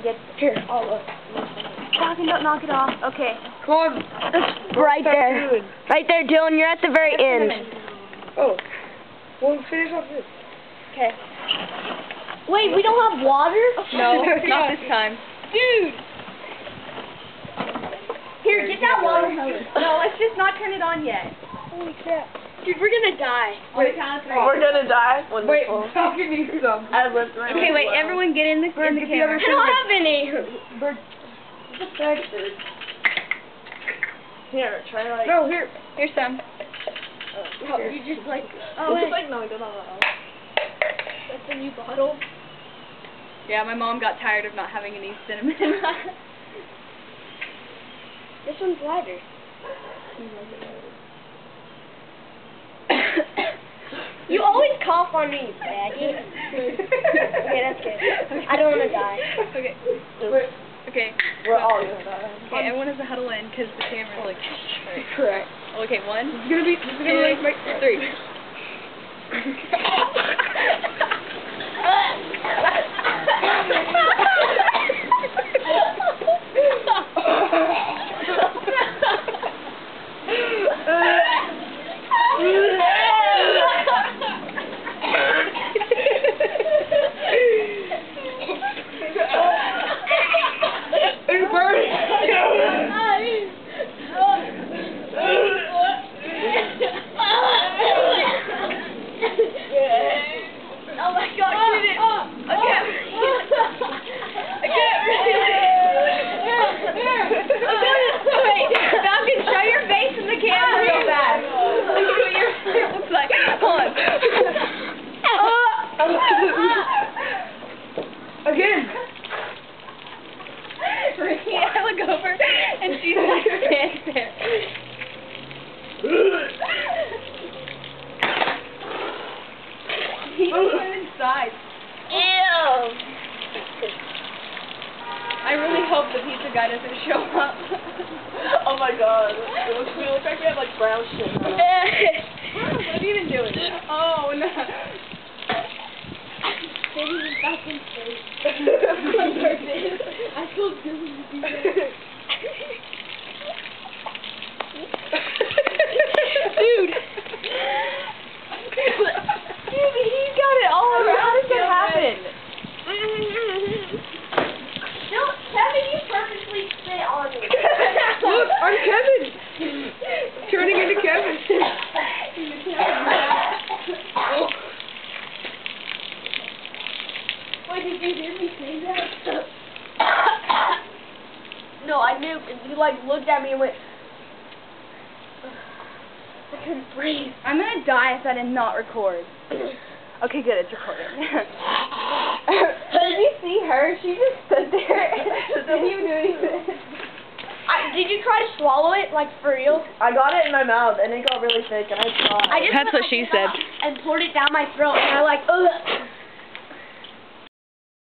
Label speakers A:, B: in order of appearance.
A: get here. I'll look.
B: Fucking don't knock it off. Okay.
A: Come on.
C: That's right there. Right there, Dylan. You're at the very end.
A: Oh. Well, finish off this.
B: Okay.
C: Wait, we don't have water?
B: No, not this time.
A: Dude!
C: Here, get that water hose.
B: No, let's just not turn it on yet.
A: Holy crap.
C: Dude, we're gonna die.
A: Wait, we're gonna die?
D: Wait,
A: I'll give you some.
B: Okay, wait, everyone get in the camera.
C: I don't have any.
A: Here, try like...
D: No, here.
B: Here's some.
C: No, you just like...
A: Oh, wait. Like, no, don't.
C: That's a new bottle.
B: Yeah, my mom got tired of not having any cinnamon.
C: This one's lighter. You always cough on me, Daddy. Okay, that's good. I don't want to die.
B: Okay. Okay.
A: We're all gonna die.
B: Okay, everyone has to huddle in because the camera's like...
A: Correct.
B: Okay, 1,
A: This is gonna be like
B: 3.
C: Oh my God, shoot it!
B: Wait, Falcon, show your face in the camera real fast. Look at what your face looks like. Hold on.
A: Again!
B: Ricky, I look over and she's like standing there. He went inside.
C: Ew!
B: I really hope the pizza guy doesn't show up.
A: Oh my God. It looks like we have like brown shit.
B: What are you even doing? Oh no.
C: Baby was back in space. I feel good.
B: Dude. Dude, he got it all around. How does that happen?
C: No, Kevin, you purposely spit on me.
A: Look, I'm Kevin! Turning into Kevin.
C: Wait, did you hear me say that? No, I knew, and you like looked at me and went, I couldn't breathe.
B: I'm gonna die if that did not record. Okay, good, it's recording.
C: Did you see her? She just stood there. Didn't even do anything. Did you try to swallow it, like, for real?
A: I got it in my mouth and it got really thick and I tried.
C: I just
B: That's what she said.
C: And poured it down my throat and I like, ugh.